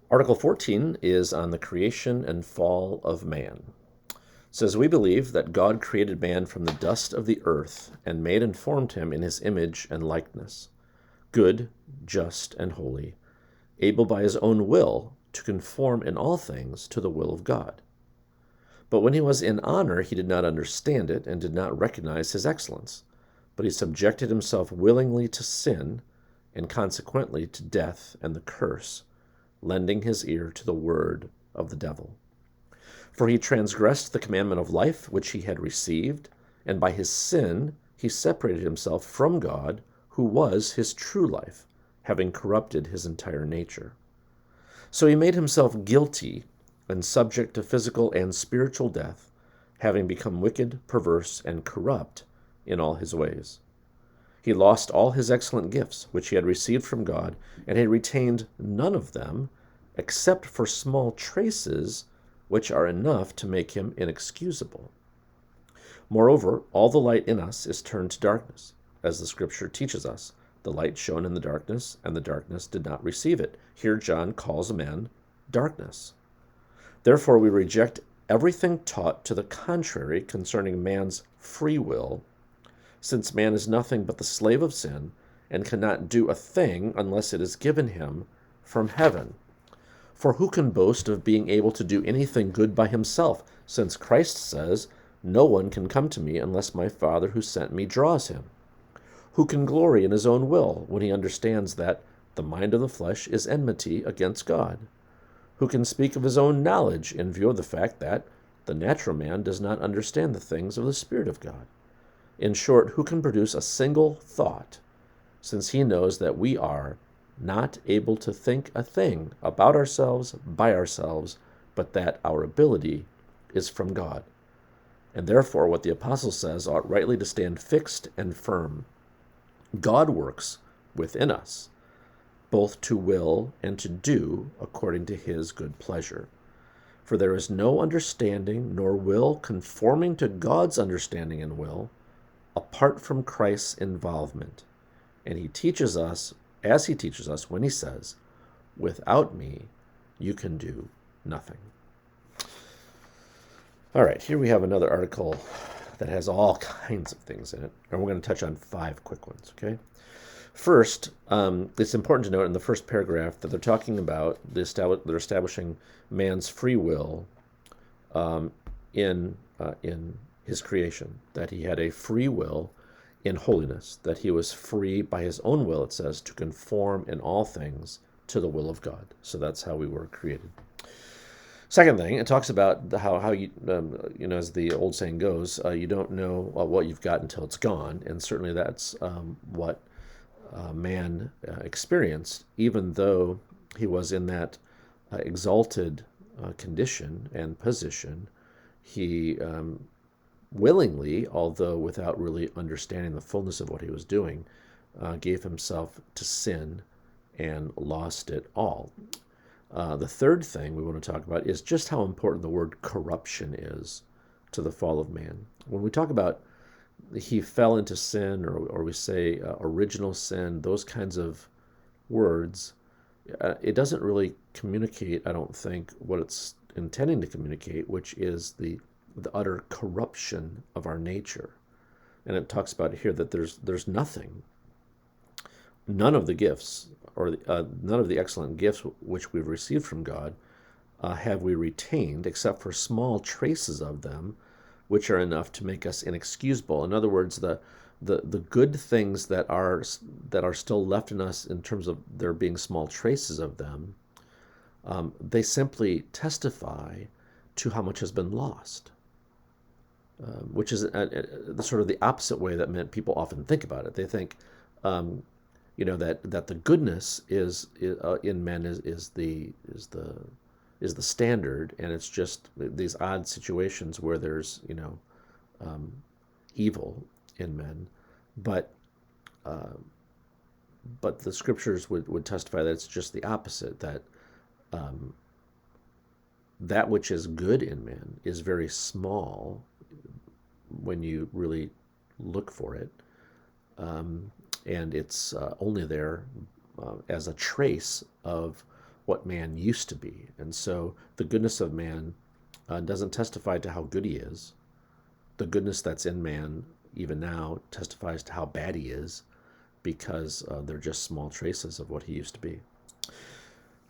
Article 14 is on the creation and fall of man. It says, "We believe that God created man from the dust of the earth and made and formed him in his image and likeness, good, just, and holy, able by his own will to conform in all things to the will of God. But when he was in honor, he did not understand it and did not recognize his excellence. But he subjected himself willingly to sin, and consequently to death and the curse, lending his ear to the word of the devil. For he transgressed the commandment of life which he had received, and by his sin he separated himself from God, who was his true life, having corrupted his entire nature. So he made himself guilty and subject to physical and spiritual death, having become wicked, perverse, and corrupt in all his ways. He lost all his excellent gifts which he had received from God, and had retained none of them, except for small traces which are enough to make him inexcusable. Moreover, all the light in us is turned to darkness, as the Scripture teaches us. The light shone in the darkness, and the darkness did not receive it." Here John calls man darkness. "Therefore we reject everything taught to the contrary concerning man's free will, since man is nothing but the slave of sin, and cannot do a thing unless it is given him from heaven. For who can boast of being able to do anything good by himself, since Christ says, 'No one can come to me unless my Father who sent me draws him'? Who can glory in his own will when he understands that the mind of the flesh is enmity against God? Who can speak of his own knowledge in view of the fact that the natural man does not understand the things of the Spirit of God? In short, who can produce a single thought, since he knows that we are not able to think a thing about ourselves by ourselves, but that our ability is from God? And therefore, what the apostle says ought rightly to stand fixed and firm. God works within us, both to will and to do according to his good pleasure. For there is no understanding nor will conforming to God's understanding and will apart from Christ's involvement. And he teaches us, as he teaches us when he says, 'Without me, you can do nothing.'" All right, here we have another article that has all kinds of things in it, and we're going to touch on 5 quick ones, okay? First, it's important to note in the first paragraph that they're talking about, they're establishing man's free will in his creation, that he had a free will in holiness, that he was free by his own will, it says, to conform in all things to the will of God. So that's how we were created. Second thing, it talks about how you, as the old saying goes, you don't know what you've got until it's gone, and certainly that's what man experienced, even though he was in that exalted condition and position. He willingly, although without really understanding the fullness of what he was doing, gave himself to sin and lost it all. The third thing we want to talk about is just how important the word corruption is to the fall of man. When we talk about he fell into sin, or we say original sin, those kinds of words, it doesn't really communicate, I don't think, what it's intending to communicate, which is the utter corruption of our nature. And it talks about here that there's nothing, none of the gifts, or none of the excellent gifts which we've received from God have we retained, except for small traces of them, which are enough to make us inexcusable. In other words, the good things that are still left in us, in terms of there being small traces of them, they simply testify to how much has been lost, which is the sort of the opposite way that people often think about it. They think, that the goodness is in men is the standard, and it's just these odd situations where there's evil in men, but the scriptures would testify that it's just the opposite, that that which is good in man is very small when you really look for it, and it's only there as a trace of what man used to be. And so the goodness of man doesn't testify to how good he is. The goodness that's in man, even now, testifies to how bad he is, because they're just small traces of what he used to be.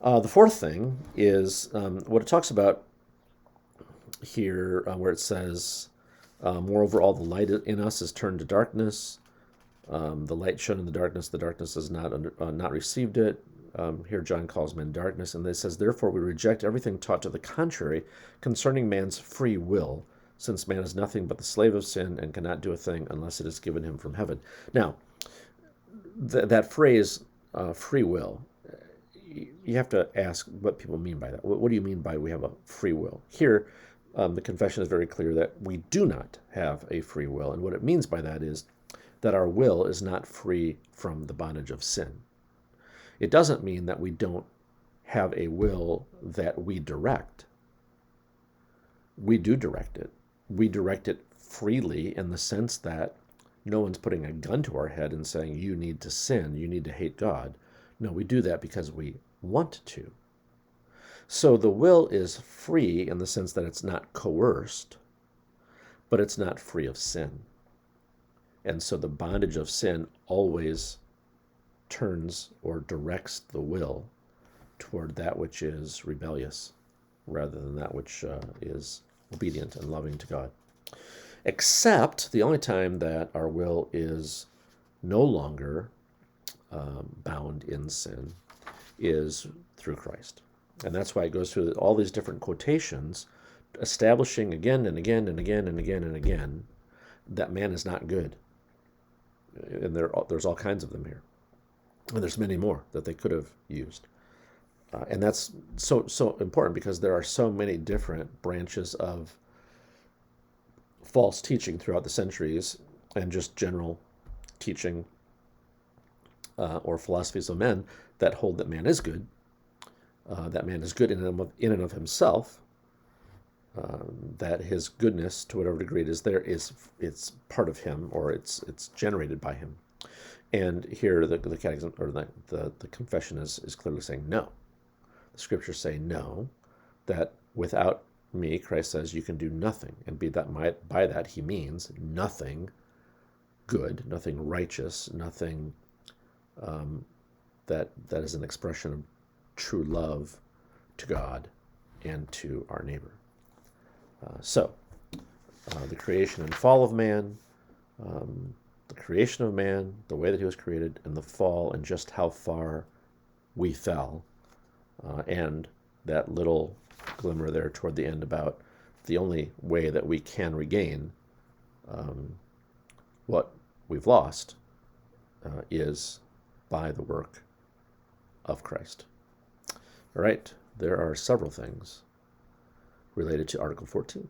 The fourth thing is what it talks about here, where it says, moreover, all the light in us is turned to darkness. The light shone in the darkness has not received it. Here John calls men darkness, and it says, therefore we reject everything taught to the contrary concerning man's free will, since man is nothing but the slave of sin and cannot do a thing unless it is given him from heaven. Now, that phrase, free will, you have to ask what people mean by that. What do you mean by we have a free will? Here, the confession is very clear that we do not have a free will, and what it means by that is that our will is not free from the bondage of sin. It doesn't mean that we don't have a will that we direct. We do direct it. We direct it freely in the sense that no one's putting a gun to our head and saying, you need to sin, you need to hate God. No, we do that because we want to. So the will is free in the sense that it's not coerced, but it's not free of sin. And so the bondage of sin always turns or directs the will toward that which is rebellious rather than that which is obedient and loving to God. Except the only time that our will is no longer bound in sin is through Christ. And that's why it goes through all these different quotations, establishing again and again and again and again and again that man is not good. And there's all kinds of them here. And there's many more that they could have used. And that's so important because there are so many different branches of false teaching throughout the centuries and just general teaching or philosophies of men that hold that man is good. That man is good in and of himself. That his goodness, to whatever degree it is there, it's part of him, or it's generated by him. And here the catechism or the confession is clearly saying no. The scriptures say no, that without me, Christ says, you can do nothing. And by that he means nothing good, nothing righteous, nothing that is an expression of true love to God and to our neighbor. So the creation and fall of man, the creation of man, the way that he was created, and the fall, and just how far we fell, and that little glimmer there toward the end about the only way that we can regain what we've lost is by the work of Christ. All right, there are several things related to Article 14.